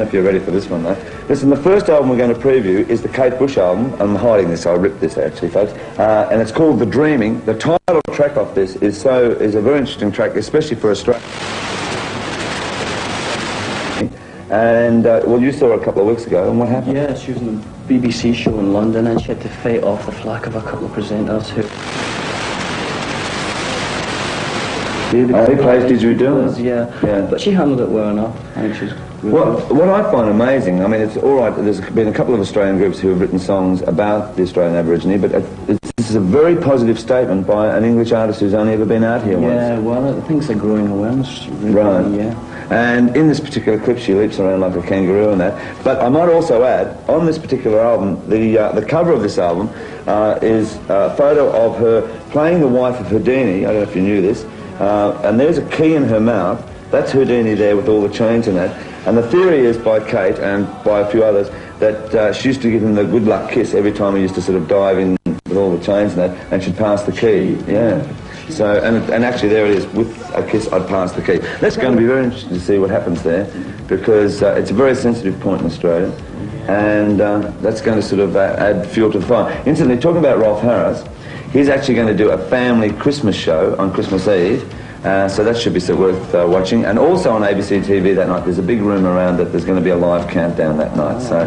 If you're ready for this one, though. Listen, the first album we're going to preview is the Kate Bush album. I'm hiding this, I ripped this actually, folks. And it's called The Dreaming. The title track off this is a very interesting track, especially for Australia. And, well, you saw her a couple of weeks ago, and what happened? Yeah, she was on the BBC show in London, and she had to fight off the flack of a couple of presenters who... He plays Didgeridoo. Yeah, but she handled it well enough. I think she's really well, what I find amazing, I mean, it's all right, there's been a couple of Australian groups who have written songs about the Australian Aborigine, but this is a very positive statement by an English artist who's only ever been out here once. Yeah, well, I think it's a growing awareness. Really, right. Yeah. And in this particular clip, she leaps around like a kangaroo and that. But I might also add, on this particular album, the cover of this album is a photo of her playing the wife of Houdini. I don't know if you knew this. And there's a key in her mouth. That's Houdini there with all the chains in that. And the theory is by Kate and by a few others that she used to give him the good luck kiss every time he used to sort of dive in with all the chains and that, and she'd pass the key. Yeah. So, and actually there it is, with a kiss I'd pass the key. That's going to be very interesting to see what happens there, because it's a very sensitive point in Australia, and that's going to sort of add fuel to the fire. Incidentally, talking about Rolf Harris, he's actually going to do a family Christmas show on Christmas Eve, so that should be worth watching. And also on ABC TV that night, there's a big rumour around that there's going to be a live countdown that night, so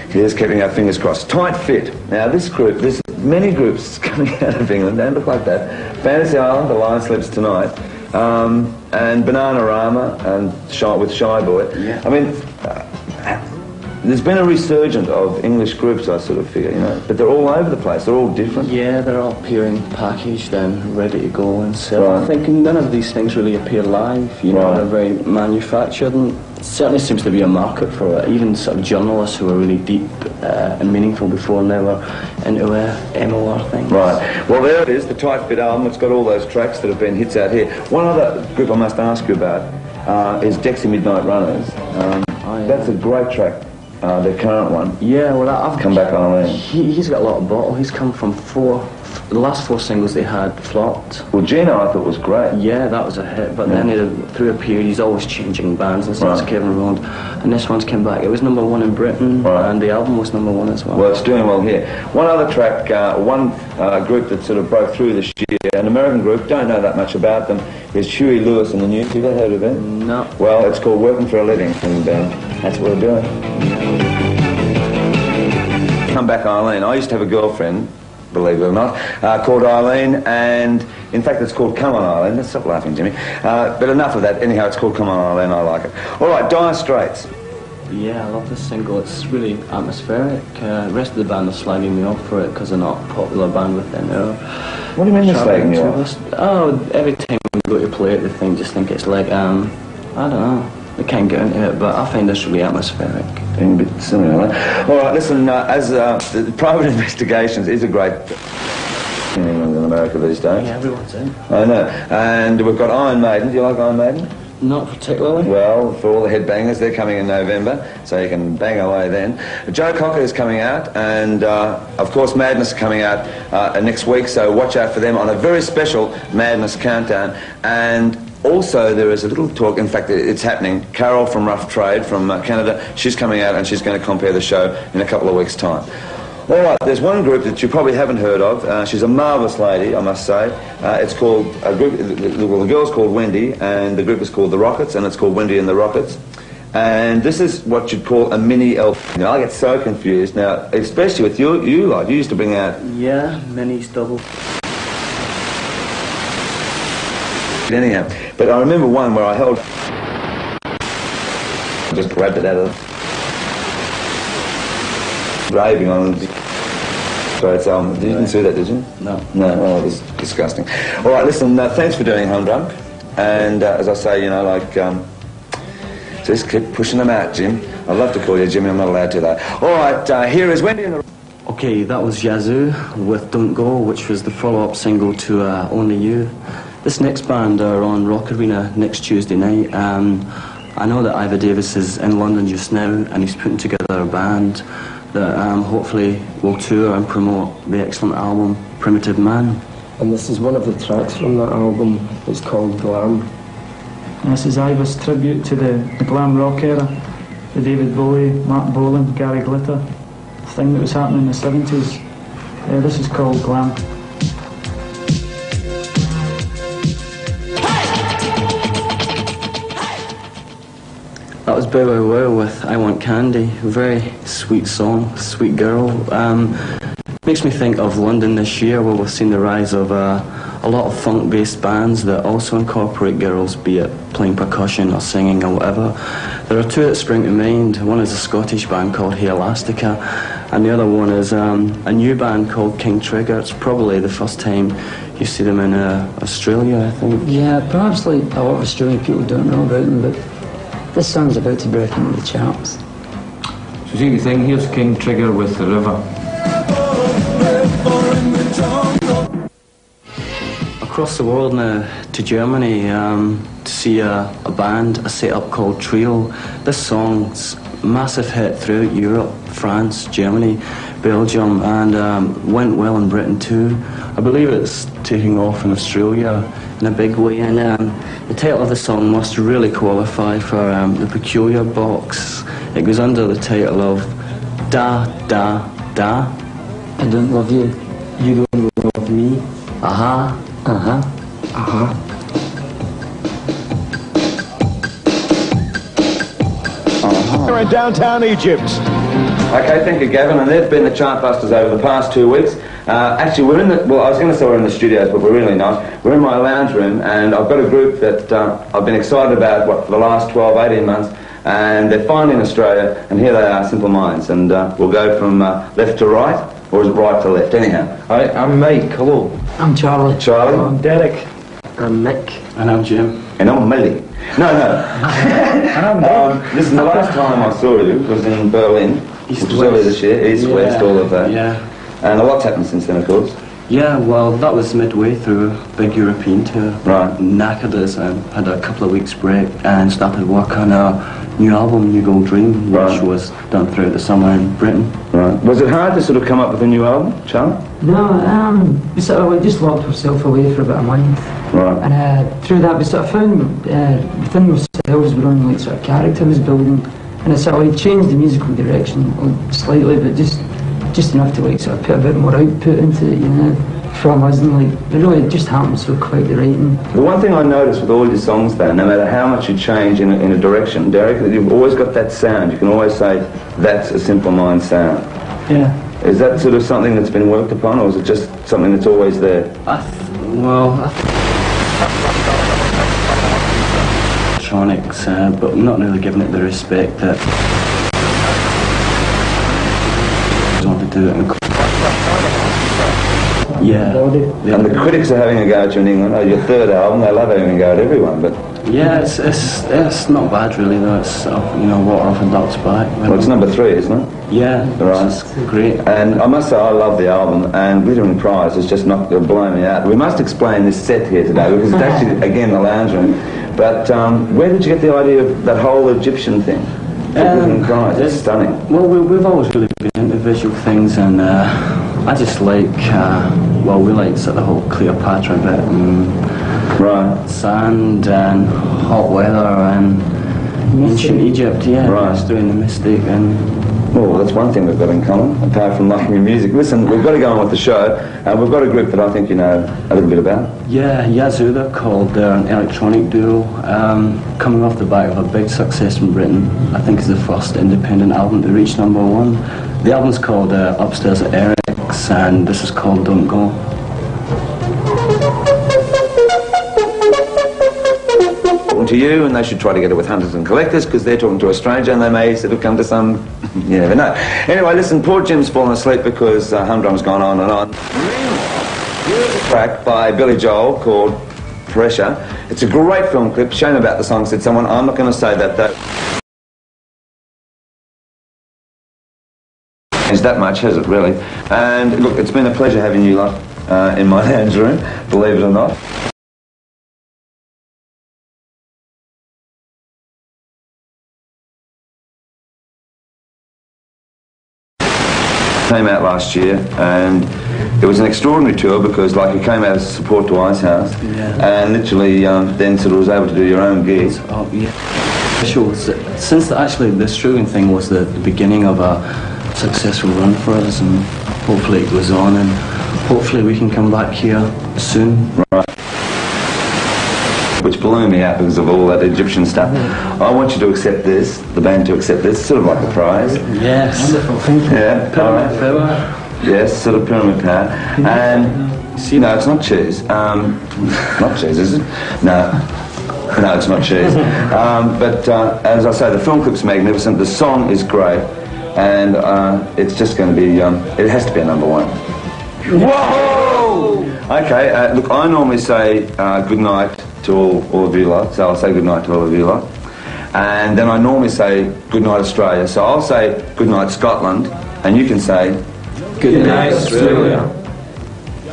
here's keeping our fingers crossed. Tight Fit. Now this group, there's many groups coming out of England, don't look like that. Fantasy Island, The Lion Sleeps Tonight, and Bananarama, and with Shy Boy. Yeah. I mean, there's been a resurgence of English groups, I sort of figure, you know, but they're all over the place, they're all different. Yeah, they're all appearing packaged and ready to go and sell. Right. I think none of these things really appear live, you know, Right. they're very manufactured, and certainly seems to be a market for it. Even sort of journalists who are really deep and meaningful before they were into MOR things. Right. Well, there it is, the Tight Fit album. It's got all those tracks that have been hits out here. One other group I must ask you about is Dexy Midnight Runners. That's a great track. The current one. Yeah, well, I've Come Back Arlene. He's got a lot of bottle. He's come from the last four singles they had flopped. Well, Gino I thought was great. Yeah, that was a hit, but then through a period he's always changing bands and stuff. Right. Kevin Rowland, and this one's came back. It was #1 in Britain, Right. and the album was #1 as well. Well, it's doing well here. One other track, one group that sort of broke through this year, an American group, don't know that much about them, is Huey Lewis and the News. Have you ever heard of them? No. Well, it's called Working for a Living, and that's what we're doing. Come Back Eileen. I used to have a girlfriend, believe it or not, called Eileen, and in fact it's called Come On Eileen. Let's stop laughing, Jimmy. But enough of that. Anyhow, it's called Come On Eileen. I like it. All right, Dire Straits. Yeah, I love this single. It's really atmospheric. The rest of the band are slagging me off for it because they're not a popular band within there. What do you mean they're slagging you off? Oh, every time we go to play it, they just think it's like, I don't know. They can't get into it, but I find this really atmospheric. Being a bit silly, right? All right, listen, as Private Investigations is a great in England and America these days. Yeah, everyone's in. I know. And we've got Iron Maiden. Do you like Iron Maiden? Not particularly. Well, for all the headbangers, they're coming in November, so you can bang away then. Joe Cocker is coming out, and of course Madness is coming out next week, so watch out for them on a very special Madness countdown. And also there is a little talk, in fact it's happening, Carol from Rough Trade from Canada, she's coming out and she's going to compare the show in a couple of weeks' time. All right, there's one group that you probably haven't heard of. She's a marvellous lady, I must say. It's called, the girl's called Wendy, and the group is called The Rockets, and it's called Wendy and the Rockets. And this is what you'd call a mini elf. You know, I get so confused now, especially with you used to bring out... Yeah, minis, double. Anyhow, but I remember one where I held... just grabbed it out of... raving on it. So it's, you didn't see that, did you? No. No, well, it was disgusting. All right, listen, thanks for doing Humdrum. And as I say, you know, like, just keep pushing them out, Jim. I'd love to call you Jimmy, I'm not allowed to though. All right, here is Wendy and the... Okay, that was Yazoo with Don't Go, which was the follow-up single to Only You. This next band are on Rock Arena next Tuesday night. I know that Ivor Davis is in London just now, and he's putting together a band that hopefully will tour and promote the excellent album Primitive Man. And this is one of the tracks from that album. It's called Glam. This is Ivor's tribute to the glam rock era. the David Bowie, Mark Bolan, Gary Glitter thing that was happening in the 70s. This is called Glam. That was Bow Wow Wow with I Want Candy. A very sweet song, sweet girl. Makes me think of London this year, where we've seen the rise of a lot of funk-based bands that also incorporate girls, be it playing percussion or singing or whatever. There are two that spring to mind. One is a Scottish band called Hey Elastica, and the other one is a new band called King Trigger. It's probably the first time you see them in Australia, I think. Yeah, perhaps like a lot of Australian people don't know about them, but this song's about to break into the charts. So see the thing, here's King Trigger with The River. Across the world now, to Germany, to see a band, a set-up called Trio. This song's massive hit throughout Europe, France, Germany, Belgium, and went well in Britain too. I believe it's taking off in Australia in a big way, and the title of the song must really qualify for the Peculiar Box. It goes under the title of Da Da Da. I don't love you. You don't love me. Aha. Uh-huh. Uh-huh. We're in downtown Egypt. Okay, thank you, Gavin. And they've been the chartbusters over the past 2 weeks. Actually, we're in the, well, I was going to say we're in the studios, but we're really not. We're in my lounge room, and I've got a group that I've been excited about, for the last 12, 18 months, and they're finally in Australia, and here they are, Simple Minds. And we'll go from left to right, or is it right to left? Anyhow. Hi, I'm Mike. Hello. I'm Charlie. Charlie. I'm Derek. I'm Mick. And I'm Jim. And I'm Millie. No. Listen, the last time I saw you was in Berlin, which was earlier this year, East, West, all of that. Yeah. And a lot's happened since then, of course. Yeah, well, that was midway through a big European tour. Right. Knackered us and had a couple of weeks break and started work on a new album, New Gold Dream, which Right. was done throughout the summer in Britain. Right. Was it hard to sort of come up with a new album, Charlie? No, we sort of just locked ourselves away for about a month. Right. And through that we sort of found within ourselves our own like sort of character was building, and it sort of like changed the musical direction slightly, but just enough to like sort of put a bit more output into it, you know, from us, and like it really just happened so quick, the writing. The one thing I noticed with all your songs, though, no matter how much you change in a direction, Derek, that you've always got that sound. You can always say, that's a Simple Mind sound. Yeah. Is that sort of something that's been worked upon, or is it just something that's always there? Electronics, but not really giving it the respect that I want to do it. Yeah. And the critics are having a go at you in England. Oh, your third album, they love having a go at everyone, but... Yeah, it's not bad really though. It's water off a duck's back. Well, it's number 3, isn't it? Yeah, Right. it's great. And I must say, I love the album, and Glittering Prize has just knocked blowing me out. We must explain this set here today, because it's actually, again, the lounge room. But where did you get the idea of that whole Egyptian thing? Glittering Prize, it's stunning. Well, we've always really been into visual things, and I just like, we like sort of the whole Cleopatra bit, and Right. sand and hot weather and ancient Egypt, yeah, Right. just doing the mystic and... Well, that's one thing we've got in common, apart from liking your music. Listen, we've got to go on with the show. We've got a group that I think you know a little bit about. Yeah, Yazoo, they're called. They're an electronic duo, coming off the back of a big success in Britain. I think it's the first independent album to reach #1. The album's called Upstairs at Eric's, and this is called Don't Go. To you, and they should try to get it with hunters and collectors, because they're talking to a stranger and they may sort of come to some, you never know. Anyway, listen, poor Jim's fallen asleep because Humdrum's gone on and on. Here's a track by Billy Joel called Pressure. It's a great film clip. Shame about the song, said someone. I'm not going to say that though. It's that much, has it really? And look, it's been a pleasure having you lot in my lounge room, believe it or not. Came out last year, and it was an extraordinary tour because, like, you came out as support to Icehouse, Yeah. and literally then sort of was able to do your own gigs. Oh, yeah. Shows that since actually the Australian thing was the beginning of a successful run for us, and hopefully it goes on, and hopefully we can come back here soon. Right. Which blew me out because of all that Egyptian stuff. I want you to accept this, the band to accept this, sort of like a prize. Yes. Wonderful, thank you. Yeah, Pyramid Power. yes, sort of pyramid power. And, see, no, it's not cheese. Not cheese, is it? No. No, it's not cheese. But as I say, the film clip's magnificent, the song is great, and it's just going to be, it has to be a number one. Whoa! Okay, look, I normally say good night to all of you lot, so I'll say good night to all of you lot. And then I normally say good night Australia, so I'll say good night Scotland, and you can say Good night, Australia.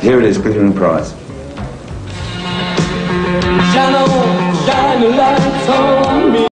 here it is, glittering prize. Shine a light on me.